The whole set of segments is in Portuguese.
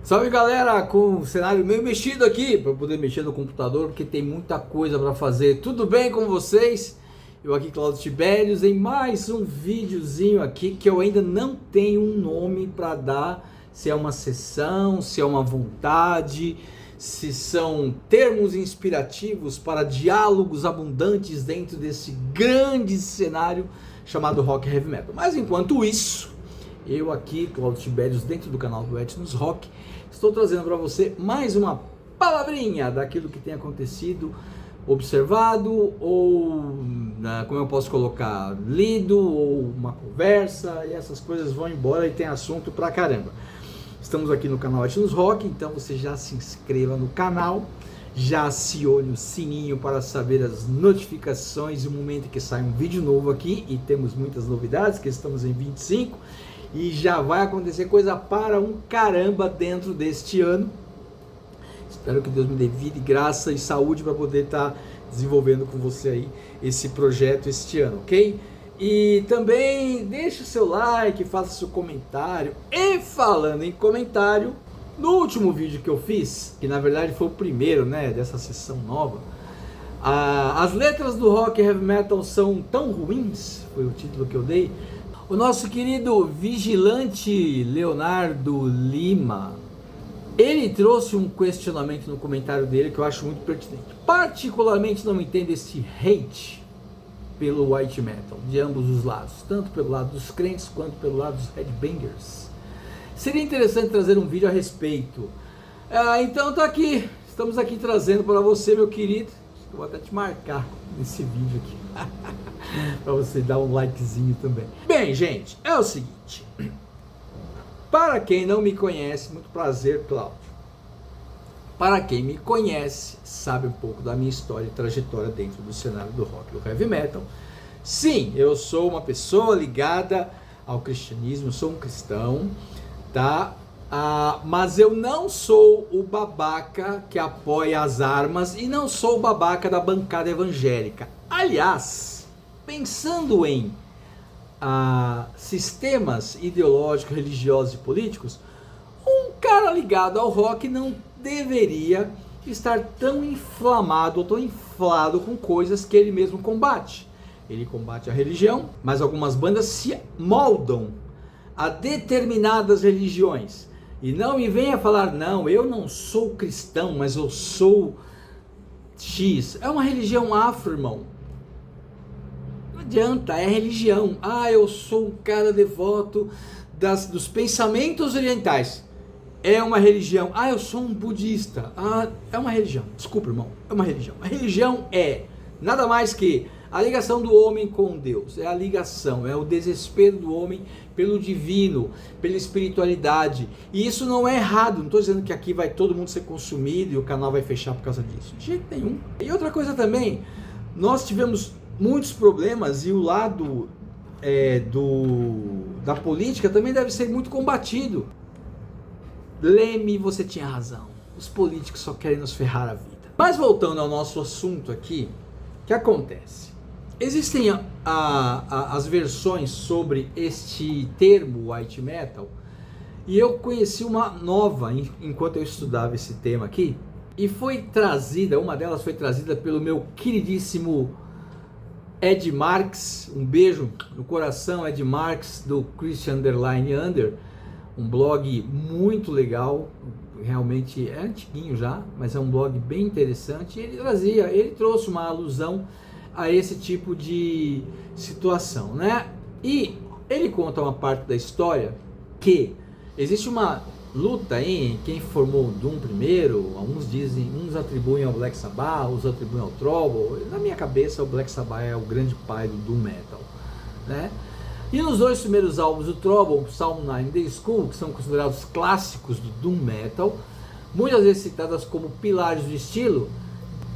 Salve galera, com o cenário meio mexido aqui para poder mexer no computador, porque tem muita coisa para fazer. Tudo bem com vocês? Eu aqui, Cláudio Tibérios, em mais um videozinho aqui que eu ainda não tenho um nome para dar, se é uma sessão, se é uma vontade, se são termos inspirativos para diálogos abundantes dentro desse grande cenário chamado Rock Heavy Metal. Mas enquanto isso, eu aqui, Cláudio Tibérios, dentro do canal do Etnos Rock, estou trazendo para você mais uma palavrinha daquilo que tem acontecido, observado, ou como eu posso colocar, lido, ou uma conversa, e essas coisas vão embora e tem assunto pra caramba. Estamos aqui no canal Etnos Rock, então você já se inscreva no canal, já acione o sininho para saber as notificações e o momento que sai um vídeo novo aqui, e temos muitas novidades, que estamos em 25, e já vai acontecer coisa para um caramba dentro deste ano. Espero que Deus me dê vida e graça e saúde para poder estar desenvolvendo com você aí esse projeto este ano, ok? E também deixe o seu like, faça seu comentário. E falando em comentário, no último vídeo que eu fiz, que na verdade foi o primeiro, né, dessa sessão nova, as letras do rock heavy metal são tão ruins, foi o título que eu dei. O nosso querido vigilante Leonardo Lima, ele trouxe um questionamento no comentário dele que eu acho muito pertinente. Particularmente não entendo esse hate pelo white metal, de ambos os lados, tanto pelo lado dos crentes quanto pelo lado dos headbangers. Seria interessante trazer um vídeo a respeito. Então tá aqui, estamos aqui trazendo para você, meu querido. Eu vou até te marcar nesse vídeo aqui para você dar um likezinho também. Bem, gente, é o seguinte. Para quem não me conhece, muito prazer, Cláudio. Para quem me conhece, sabe um pouco da minha história e trajetória dentro do cenário do rock e do heavy metal. Sim, eu sou uma pessoa ligada ao cristianismo, eu sou um cristão, tá? Mas eu não sou o babaca que apoia as armas e não sou o babaca da bancada evangélica. Aliás, pensando em sistemas ideológicos, religiosos e políticos, um cara ligado ao rock não deveria estar tão inflamado ou tão inflado com coisas que ele mesmo combate. Ele combate a religião, mas algumas bandas se moldam a determinadas religiões. E não me venha falar, não, eu não sou cristão, mas eu sou X. É uma religião afro, irmão. Não adianta, é religião. Eu sou um cara devoto dos pensamentos orientais. É uma religião. Eu sou um budista. É uma religião. Desculpa, irmão. É uma religião. A religião é nada mais que a ligação do homem com Deus. É a ligação, é o desespero do homem pelo divino, pela espiritualidade. E isso não é errado. Não estou dizendo que aqui vai todo mundo ser consumido e o canal vai fechar por causa disso. De jeito nenhum. E outra coisa também, nós tivemos muitos problemas e o lado da política também deve ser muito combatido. Leme, você tinha razão. Os políticos só querem nos ferrar a vida. Mas voltando ao nosso assunto aqui, o que acontece? Existem as versões sobre este termo white metal, e eu conheci uma nova enquanto eu estudava esse tema aqui, e uma delas foi trazida pelo meu queridíssimo Ed Marks. Um beijo no coração, Ed Marks, do Christian Underline Under, um blog muito legal, realmente é antiguinho já, mas é um blog bem interessante. Ele trouxe uma alusão a esse tipo de situação, né? E ele conta uma parte da história que existe uma luta em quem formou o Doom primeiro. Uns atribuem ao Black Sabbath, outros atribuem ao Trouble. Na minha cabeça, o Black Sabbath é o grande pai do Doom Metal, né? E nos dois primeiros álbuns do Trouble, Psalm 9 The School, que são considerados clássicos do Doom Metal, muitas vezes citadas como pilares do estilo,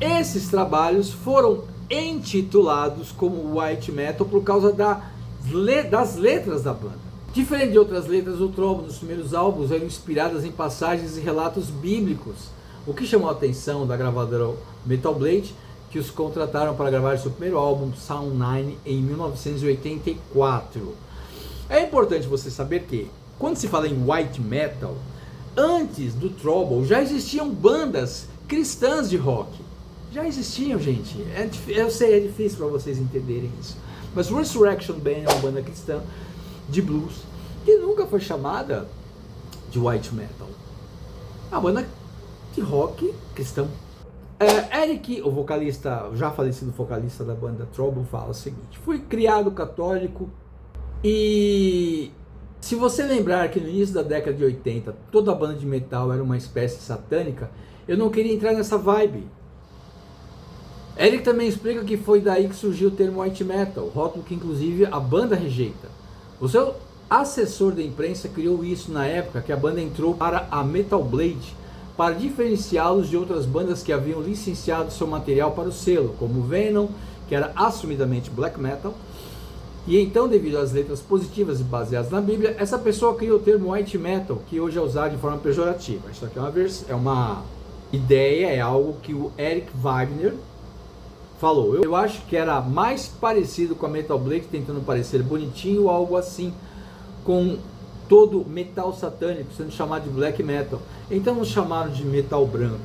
esses trabalhos foram intitulados como white metal por causa das letras da banda. Diferente de outras letras, o Trouble nos primeiros álbuns eram inspiradas em passagens e relatos bíblicos, o que chamou a atenção da gravadora Metal Blade, que os contrataram para gravar seu primeiro álbum, Psalm 9, em 1984. É importante você saber que, quando se fala em white metal, antes do Trouble já existiam bandas cristãs de rock. Já existiam, gente. Eu sei, é difícil para vocês entenderem isso. Mas Resurrection Band é uma banda cristã de blues que nunca foi chamada de white metal. É uma banda de rock cristão. Eric, o vocalista, já falecido vocalista da banda Trouble, fala o seguinte: fui criado católico e se você lembrar que no início da década de 80 toda a banda de metal era uma espécie satânica, eu não queria entrar nessa vibe. Eric também explica que foi daí que surgiu o termo white metal, rótulo que inclusive a banda rejeita. O seu assessor de imprensa criou isso na época que a banda entrou para a Metal Blade, para diferenciá-los de outras bandas que haviam licenciado seu material para o selo, como Venom, que era assumidamente black metal. E então, devido às letras positivas e baseadas na Bíblia, essa pessoa criou o termo white metal, que hoje é usado de forma pejorativa. Isso aqui é uma ideia, é algo que o Eric Wagner falou. Eu acho que era mais parecido com a Metal Blade, tentando parecer bonitinho ou algo assim, com todo metal satânico sendo chamado de black metal. Então nos chamaram de metal branco.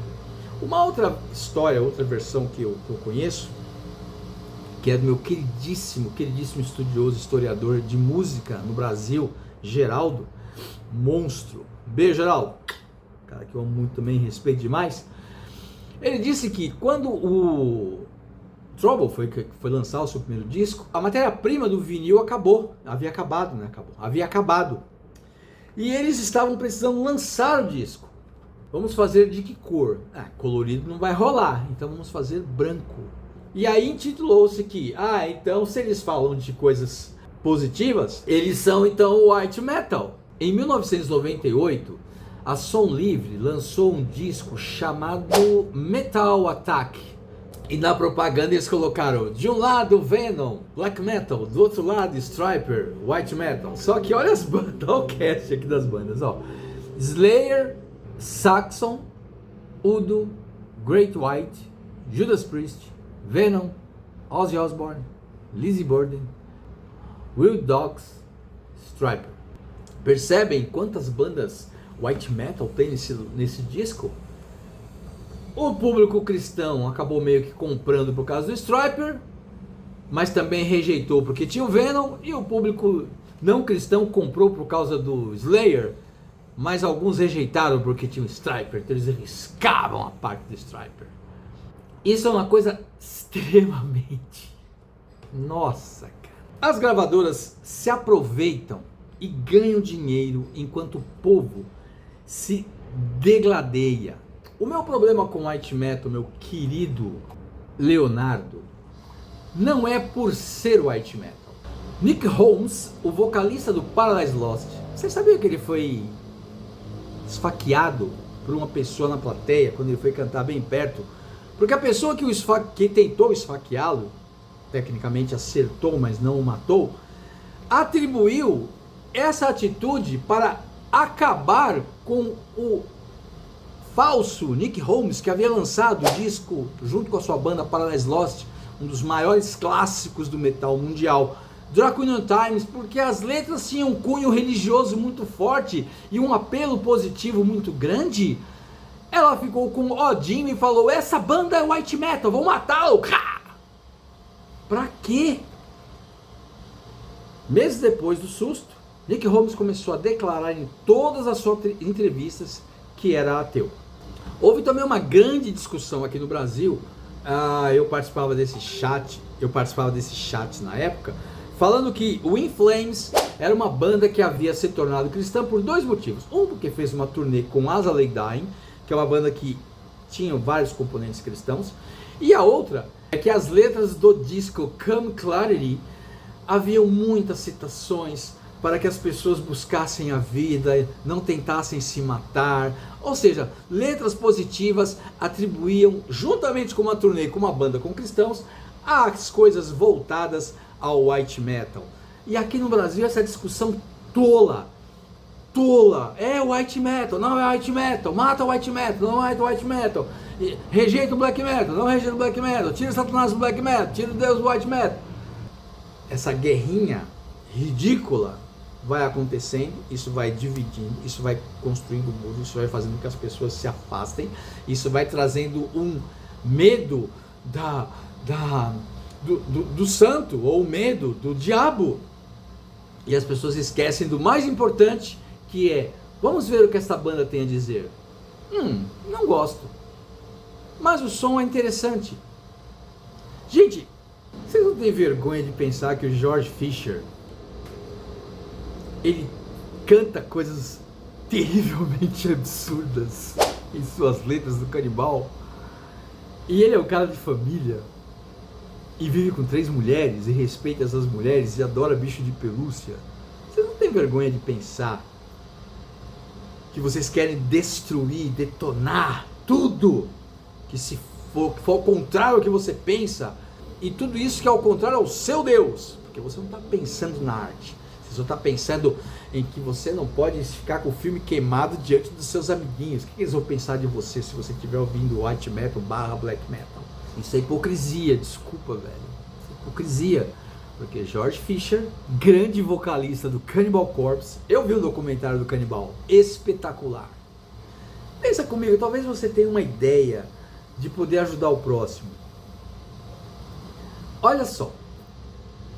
Uma outra história, outra versão que eu conheço, que é do meu queridíssimo estudioso, historiador de música no Brasil, Geraldo, monstro. Beijo, Geraldo. Cara que eu amo muito também, respeito demais. Ele disse que quando o Trouble foi lançar o seu primeiro disco, a matéria-prima do vinil havia acabado. E eles estavam precisando lançar o disco. Vamos fazer de que cor? Colorido não vai rolar, então vamos fazer branco. E aí intitulou-se que, então se eles falam de coisas positivas, eles são então white metal. Em 1998, a Som Livre lançou um disco chamado Metal Attack. E na propaganda eles colocaram, de um lado Venom, black metal, do outro lado Stryper, white metal. Só que olha as bandas, olha o cast aqui das bandas, ó. Slayer, Saxon, Udo, Great White, Judas Priest, Venom, Ozzy Osbourne, Lizzy Borden, Wild Dogs, Stryper. Percebem quantas bandas white metal tem nesse disco? O público cristão acabou meio que comprando por causa do Stryper, mas também rejeitou porque tinha o Venom, e o público não cristão comprou por causa do Slayer, mas alguns rejeitaram porque tinha o Stryper, então eles arriscavam a parte do Stryper. Isso é uma coisa extremamente... Nossa, cara. As gravadoras se aproveitam e ganham dinheiro enquanto o povo se degladeia. O meu problema com white metal, meu querido Leonardo, não é por ser white metal. Nick Holmes, o vocalista do Paradise Lost, você sabia que ele foi esfaqueado por uma pessoa na plateia quando ele foi cantar bem perto? Porque a pessoa que tentou esfaqueá-lo, tecnicamente acertou, mas não o matou, atribuiu essa atitude para acabar com o falso Nick Holmes, que havia lançado o disco junto com a sua banda Paradise Lost, um dos maiores clássicos do metal mundial, Draconian Times, porque as letras tinham um cunho religioso muito forte e um apelo positivo muito grande. Ela ficou com Odin e falou, essa banda é white metal, vou matá-lo. Pra quê? Meses depois do susto, Nick Holmes começou a declarar em todas as suas entrevistas que era ateu. Houve também uma grande discussão aqui no Brasil. Eu participava desses chats na época, falando que o In Flames era uma banda que havia se tornado cristã por dois motivos. Um, porque fez uma turnê com Azalea Dying, que é uma banda que tinha vários componentes cristãos, e a outra é que as letras do disco Come Clarity haviam muitas citações para que as pessoas buscassem a vida, não tentassem se matar, ou seja, letras positivas atribuíam, juntamente com uma turnê, com uma banda com cristãos, as coisas voltadas ao white metal. E aqui no Brasil essa discussão tola, é white metal, não é white metal, mata o white metal, não é white metal, rejeita o black metal, não rejeita o black metal, tira Satanás do black metal, tira Deus do white metal. Essa guerrinha ridícula vai acontecendo, isso vai dividindo, isso vai construindo muros, isso vai fazendo com que as pessoas se afastem, isso vai trazendo um medo do santo, ou medo do diabo. E as pessoas esquecem do mais importante, que é, vamos ver o que essa banda tem a dizer. Não gosto, mas o som é interessante. Gente, vocês não têm vergonha de pensar que o George Fisher, ele canta coisas terrivelmente absurdas em suas letras do Canibal, e ele é um cara de família e vive com 3 mulheres e respeita essas mulheres e adora bicho de pelúcia? Vocês não têm vergonha de pensar que vocês querem destruir, detonar tudo que se for ao contrário do que você pensa, e tudo isso que é ao contrário ao seu Deus, porque você não está pensando na arte, você só está pensando em que você não pode ficar com o filme queimado diante dos seus amiguinhos. O que eles vão pensar de você se você estiver ouvindo white metal / black metal? Isso é hipocrisia, desculpa, velho. Isso é hipocrisia. Porque George Fisher, grande vocalista do Cannibal Corpse, eu vi um documentário do Cannibal, espetacular. Pensa comigo, talvez você tenha uma ideia de poder ajudar o próximo. Olha só,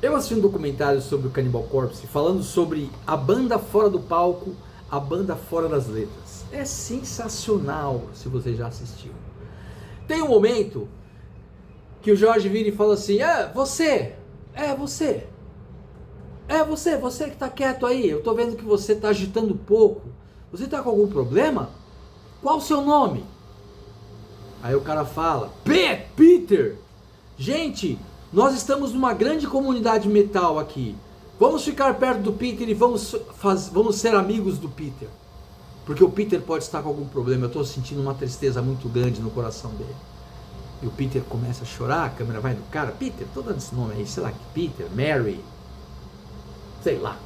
eu assisti um documentário sobre o Cannibal Corpse, falando sobre a banda fora do palco, a banda fora das letras. É sensacional, se você já assistiu. Tem um momento que o Jorge vira e fala assim, você que tá quieto aí, eu tô vendo que você tá agitando pouco, você tá com algum problema? Qual o seu nome? Aí o cara fala, Peter! Gente, nós estamos numa grande comunidade metal aqui, vamos ficar perto do Peter e vamos ser amigos do Peter, porque o Peter pode estar com algum problema, eu tô sentindo uma tristeza muito grande no coração dele. E o Peter começa a chorar, a câmera vai no cara, Peter, todo esse nome aí, sei lá, Peter, Mary, sei lá.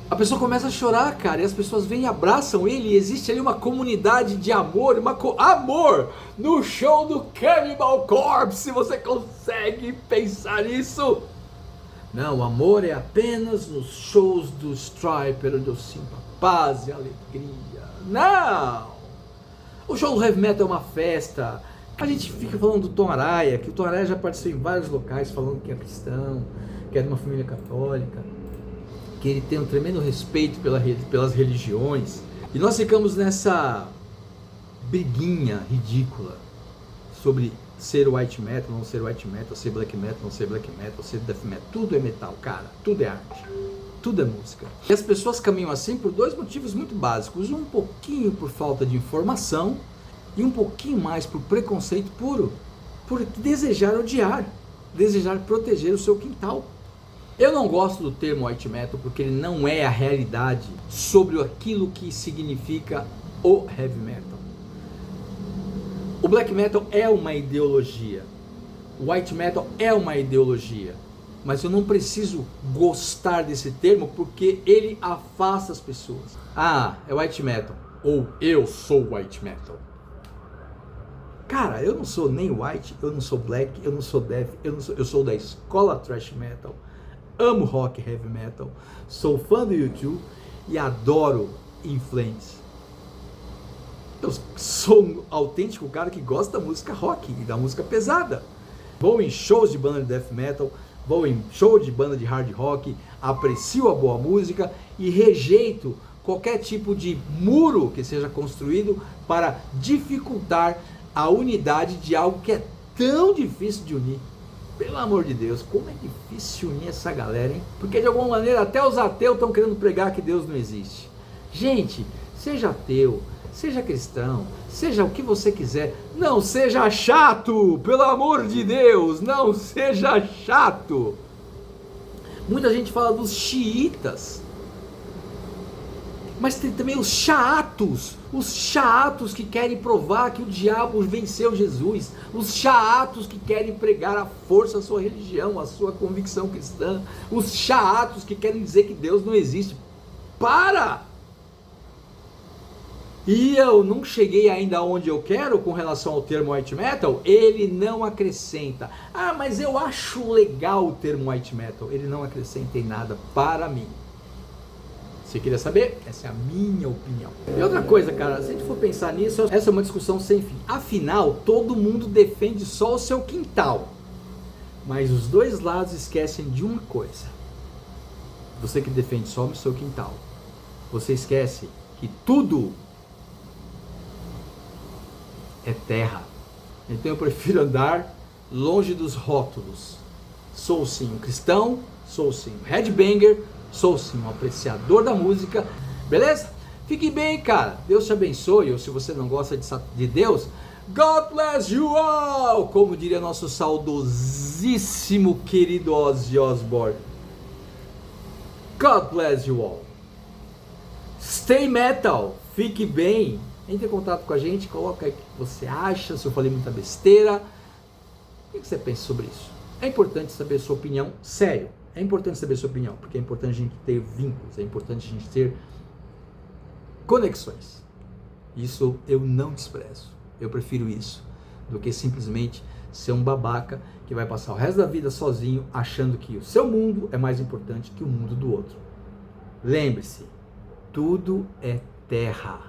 A pessoa começa a chorar, cara, e as pessoas vêm e abraçam ele, e existe ali uma comunidade de amor, amor no show do Cannibal Corpse, você consegue pensar nisso? Não, o amor é apenas nos shows do Stryper, onde eu sinto a paz e a alegria. Não! O show do Heavy Metal é uma festa. A gente fica falando do Tom Araya, que o Tom Araya já participou em vários locais falando que é cristão, que é de uma família católica, que ele tem um tremendo respeito pelas religiões. E nós ficamos nessa briguinha ridícula sobre ser white metal, não ser white metal, ser black metal, não ser black metal, ser death metal. Tudo é metal, cara, tudo é arte, tudo é música. E as pessoas caminham assim por 2 motivos muito básicos, um pouquinho por falta de informação, e um pouquinho mais por preconceito puro, por desejar odiar, desejar proteger o seu quintal. Eu não gosto do termo white metal porque ele não é a realidade sobre aquilo que significa o heavy metal. O black metal é uma ideologia, o white metal é uma ideologia, mas eu não preciso gostar desse termo porque ele afasta as pessoas. É white metal, ou eu sou white metal. Cara, eu não sou nem white, eu não sou black, eu não sou death, eu sou da escola thrash metal, amo rock heavy metal, sou fã do YouTube e adoro In Flames. Eu sou um autêntico cara que gosta da música rock e da música pesada. Vou em shows de banda de death metal, vou em show de banda de hard rock, aprecio a boa música e rejeito qualquer tipo de muro que seja construído para dificultar a unidade de algo que é tão difícil de unir. Pelo amor de Deus, como é difícil unir essa galera, hein? Porque de alguma maneira até os ateus estão querendo pregar que Deus não existe. Gente, seja ateu, seja cristão, seja o que você quiser, não seja chato, pelo amor de Deus, não seja chato. Muita gente fala dos xiitas, mas tem também os xaatos que querem provar que o diabo venceu Jesus, os xaatos que querem pregar a força à sua religião, à sua convicção cristã, os xaatos que querem dizer que Deus não existe. Para! E eu não cheguei ainda onde eu quero com relação ao termo white metal, ele não acrescenta. Mas eu acho legal o termo white metal, ele não acrescenta em nada para mim. Você queria saber? Essa é a minha opinião. E outra coisa, cara, se a gente for pensar nisso, essa é uma discussão sem fim. Afinal, todo mundo defende só o seu quintal. Mas os dois lados esquecem de uma coisa. Você que defende só o seu quintal, você esquece que tudo é terra. Então eu prefiro andar longe dos rótulos. Sou sim um cristão, sou sim um headbanger, sou sim um apreciador da música, beleza? Fique bem, cara. Deus te abençoe. Ou se você não gosta de Deus, God bless you all! Como diria nosso saudosíssimo querido Ozzy Osbourne. God bless you all. Stay metal. Fique bem. Entre em contato com a gente, coloca aí o que você acha, se eu falei muita besteira. O que você pensa sobre isso? É importante saber a sua opinião, sério. É importante saber a sua opinião, porque é importante a gente ter vínculos, é importante a gente ter conexões. Isso eu não desprezo. Eu prefiro isso do que simplesmente ser um babaca que vai passar o resto da vida sozinho achando que o seu mundo é mais importante que o mundo do outro. Lembre-se, tudo é terra.